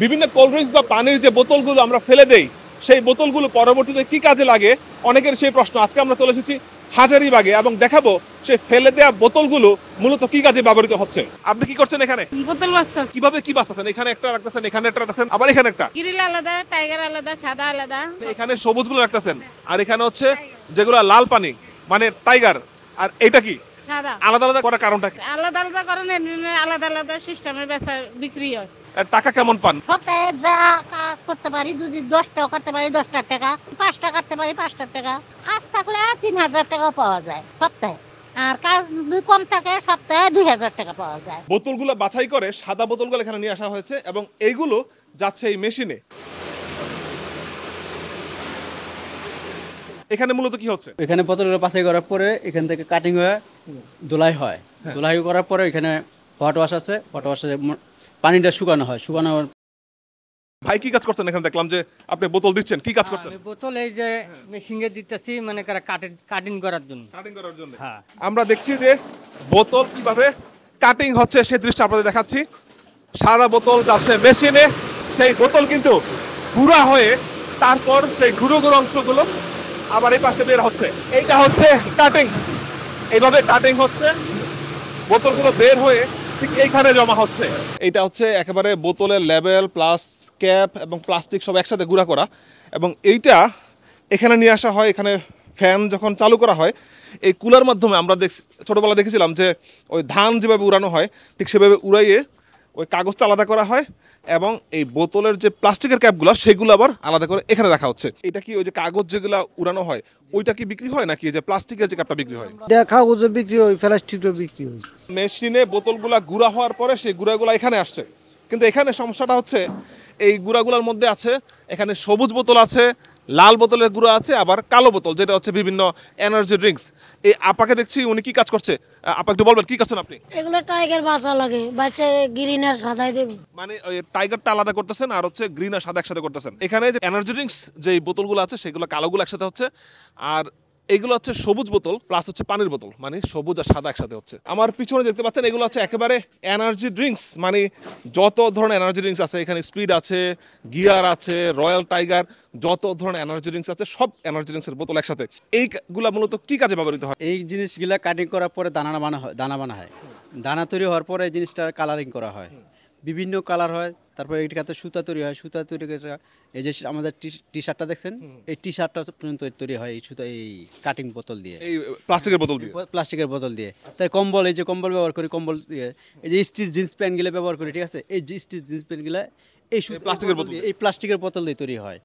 বিভিন্ন cold drinks বা পানির যে বোতলগুলো আমরা ফেলে দেই সেই বোতলগুলো পরবর্তীতে কি কাজে লাগে অনেকের সেই প্রশ্ন। আজকে আমরা চলে এসেছি হাজারীবাগে এবং দেখাবো সেই ফেলে দেওয়া বোতলগুলো মূলত কি কাজে ব্যবহৃত হচ্ছে। আপনি কি করছেন এখানে? বোতল বাস্তাছে। কিভাবে কি বাস্তাছেন? এখানে একটা রাখতেছেন, এখানে একটা রাখতেছেন, আবার এখানে একটা। গ্রিল আলাদা, টাইগার আলাদা, সাদা আলাদা। এখানে সবুজগুলো রাখতেছেন আর এখানে হচ্ছে যেগুলো লাল পানি মানে টাইগার। আর এটা কি সাদা আলাদা আলাদা করার কারণটা কি? আলাদা আলাদা করেন, আলাদা আলাদা সিস্টেমে বেচা বিক্রি হয়। আর টাকা কেমন পান? সপ্তাহে যা কাজ করতে পারি 10টাও করতে পারি 10টা টাকা, 5টা করতে পারি 5টা টাকা, কাজ থাকলে 3000 টাকা পাওয়া যায় সপ্তাহে, আর কাজ কম থাকে সপ্তাহে 2000 টাকা পাওয়া যায়। বোতলগুলো বাছাই করে সাদা বোতলগুলো এখানে নিয়ে আসা হয়েছে এবং এইগুলো যাচ্ছে এই মেশিনে। এখানে মূলত কি হচ্ছে? এখানে বোতলগুলো বাছাই করার পরে এখান থেকে কাটিং হয়ে ধুলাই হয়। ধুলাই করার পরে এখানে হট ওয়াশ আছে, হট ওয়াশে পানিটা শুকানো হয়। শুকানোর ভাই কি কাজ করছেন এখানে? দেখলাম যে আপনি বোতল দিচ্ছেন, কি কাজ করছেন? বোতল এই যে মেশিনে দিতেছি, মানে কাটিং করার জন্য। কাটিং করার জন্য। হ্যাঁ, আমরা দেখছি যে বোতল কিভাবে কাটিং হচ্ছে সেই দৃশ্য আপনাদের দেখাচ্ছি। সাদা বোতল যাচ্ছে মেশিনে, সেই বোতল কিন্তু গুঁড়া হয়ে তারপর সেই গুঁড়ো গুঁড়ো অংশগুলো আবার এই পাশে বের হচ্ছে। এইটা হচ্ছে কাটিং। এইভাবে কাটিং হচ্ছে, বোতলগুলো বের হয়ে ঠিক এইখানে জমা হচ্ছে। এইটা হচ্ছে একেবারে বোতলের লেবেল প্লাস ক্যাপ এবং প্লাস্টিক সব একসাথে গুঁড়া করা, এবং এইটা এখানে নিয়ে আসা হয়। এখানে ফ্যান যখন চালু করা হয় এই কুলার মাধ্যমে আমরা ছোটোবেলা দেখেছিলাম যে ওই ধান যেভাবে উড়ানো হয় ঠিক সেভাবে উড়াইয়ে ওই কাগজটা আলাদা করা হয় এবং এই বোতলের যে প্লাস্টিকের ক্যাপগুলো সেগুলো আবার আলাদা করে এখানে রাখা হচ্ছে। এটা কি ওই যে কাগজ যেগুলো উড়ানো হয় ওইটা কি বিক্রি হয় নাকি যে প্লাস্টিকের যে ক্যাপটা বিক্রি হয়? কাগজও বিক্রি হয়, প্লাস্টিকও বিক্রি হয়। মেশিনে বোতলগুলা গুঁড়া হওয়ার পরে সেই গুঁড়াগুলা এখানে আসছে, কিন্তু এখানে সমস্যাটা হচ্ছে এই গুঁড়াগুলোর মধ্যে আছে এখানে সবুজ বোতল আছে, লাল বোতলের গুঁড়া আছে, আবার কালো বোতল যেটা হচ্ছে বিভিন্ন এনার্জি ড্রিঙ্কস। এই আপাকে দেখছি উনি কি কাজ করছে, আপা একটু বলবেন কি করছেন আপনি? এগুলো টাইগার বাসা লাগে, বাচ্চা গ্রিন আর সাদাই দেবে। মানে ওই টাইগারটা আলাদা করতেছেন আর হচ্ছে গ্রিন আর সাদা একসাথে করতেছেন। এখানে যে এনার্জি ড্রিঙ্কস যে বোতলগুলো আছে সেগুলো কালোগুলো একসাথে হচ্ছে, আর এগুলো হচ্ছে সবুজ বোতল প্লাস হচ্ছে পানির বোতল, মানে সবুজ আর সাদা একসাথে হচ্ছে। আমার পিছনে দেখতে পাচ্ছেন এগুলো হচ্ছে একেবারে এনার্জি ড্রিঙ্কস, মানে যত ধরনের এনার্জি ড্রিঙ্কস আছে এখানে স্পিড আছে, গিয়ার আছে, রয়্যাল টাইগার, যত ধরনের এনার্জি ড্রিঙ্কস আছে সব এনার্জি ড্রিঙ্কসের বোতল একসাথে। এইগুলা মূলত কি কাজে ব্যবহৃত হয়? এই জিনিসগুলা কাটিং করার পরে দানা বানা হয়। দানা তৈরি হওয়ার পরে এই জিনিসটার কালারিং করা হয়, বিভিন্ন কালার হয়। তারপরে এইটাতে সুতা তৈরি হয়। সুতা তৈরি করে এই যে আমাদের টি শার্টটা দেখছেন, এই টি শার্টটা পর্যন্ত তৈরি হয় এই সুতা, এই কাটিং বোতল দিয়ে, এই প্লাস্টিকের বোতল দিয়ে। প্লাস্টিকের বোতল দিয়ে। তাই কম্বল, এই যে কম্বল ব্যবহার করি, কম্বল দিয়ে এই যে স্টিচ জিন্স প্যান্টগুলো ব্যবহার করি, ঠিক আছে? এই যে স্টিচ জিন্স প্যান্টগুলো এই প্লাস্টিকের বোতল, এই প্লাস্টিকের বোতল দিয়ে তৈরি হয়।